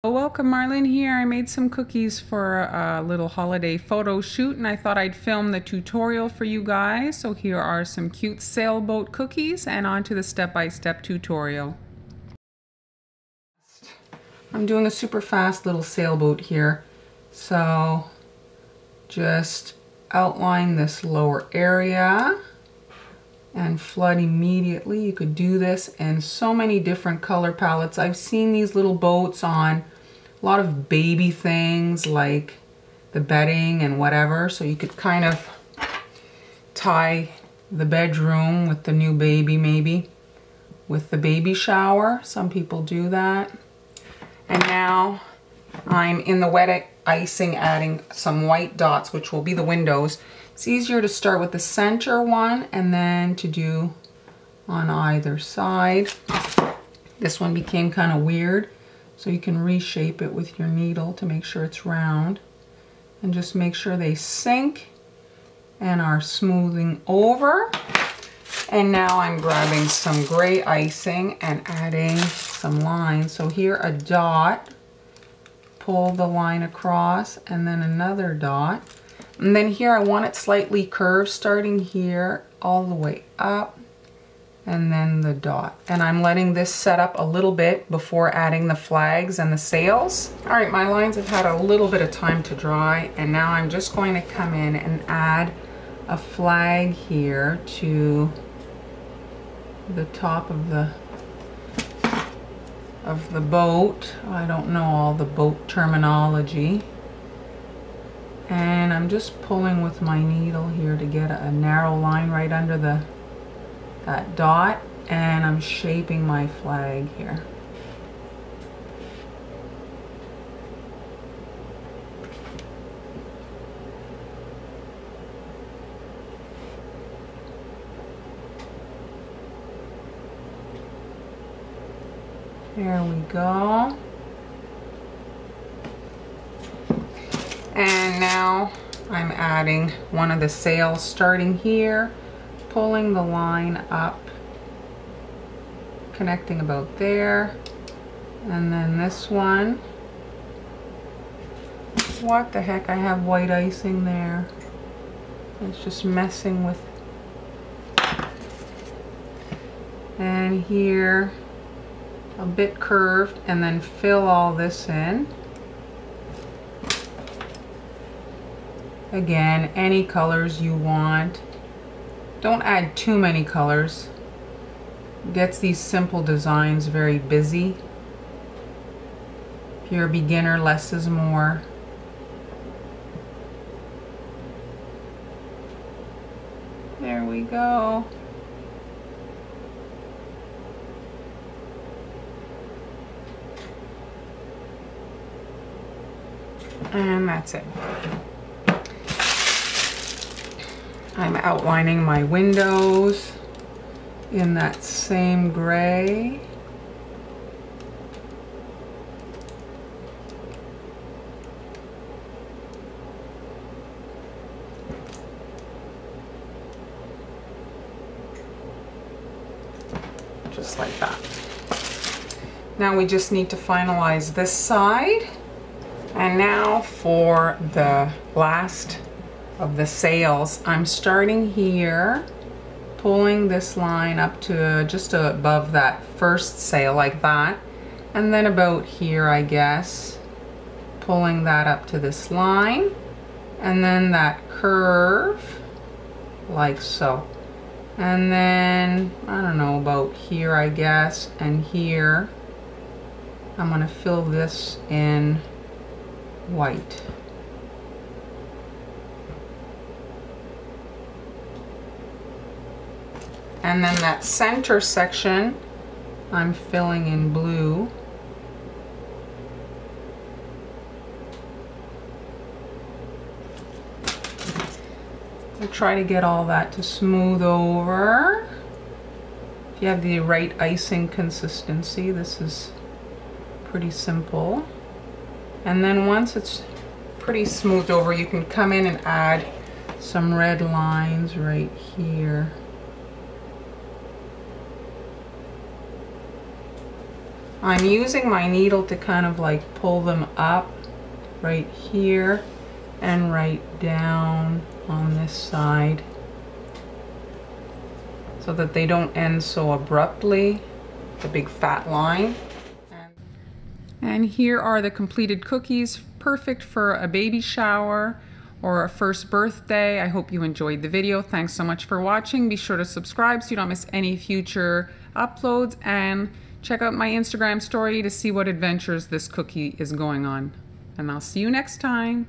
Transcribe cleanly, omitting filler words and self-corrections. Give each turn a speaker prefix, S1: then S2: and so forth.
S1: Welcome, Marlene here. I made some cookies for a little holiday photo shoot and I thought I'd film the tutorial for you guys. So here are some cute sailboat cookies and on to the step-by-step tutorial. I'm doing a super fast little sailboat here. So just outline this lower area and flood immediately. You could do this in so many different color palettes. I've seen these little boats on a lot of baby things like the bedding and whatever, so you could kind of tie the bedroom with the new baby, maybe with the baby shower. Some people do that. And now I'm in the wet icing adding some white dots, which will be the windows. It's easier to start with the center one and then to do on either side. This one became kind of weird, so you can reshape it with your needle to make sure it's round. And just make sure they sink and are smoothing over. And now I'm grabbing some gray icing and adding some lines. So here a dot, pull the line across, and then another dot. And then here I want it slightly curved, starting here all the way up, and then the dot. And I'm letting this set up a little bit before adding the flags and the sails. All right, my lines have had a little bit of time to dry, and now I'm just going to come in and add a flag here to the top of the boat. I don't know all the boat terminology. And I'm just pulling with my needle here to get a narrow line right under that dot, and I'm shaping my flag here. There we go. And now I'm adding one of the sails starting here, pulling the line up, connecting about there, and then this one. What the heck, I have white icing there. It's just messing with. And here, a bit curved, and then fill all this in. Again, any colors you want. Don't add too many colors. It gets these simple designs very busy. If you're a beginner, less is more. There we go. And that's it. I'm outlining my windows in that same gray. Just like that. Now we just need to finalize this side. And now for the last of the sails, I'm starting here, pulling this line up to just above that first sail like that, and then about here, I guess, pulling that up to this line, and then that curve like so, and then I don't know, about here, I guess, and here I'm going to fill this in white. And then that center section I'm filling in blue. I'll try to get all that to smooth over. If you have the right icing consistency, this is pretty simple. And then once it's pretty smoothed over, you can come in and add some red lines right here. I'm using my needle to kind of like pull them up right here and right down on this side so that they don't end so abruptly, the big fat line. And here are the completed cookies, perfect for a baby shower or a first birthday. I hope you enjoyed the video. Thanks so much for watching. Be sure to subscribe so you don't miss any future uploads, and check out my Instagram story to see what adventures this cookie is going on. And I'll see you next time.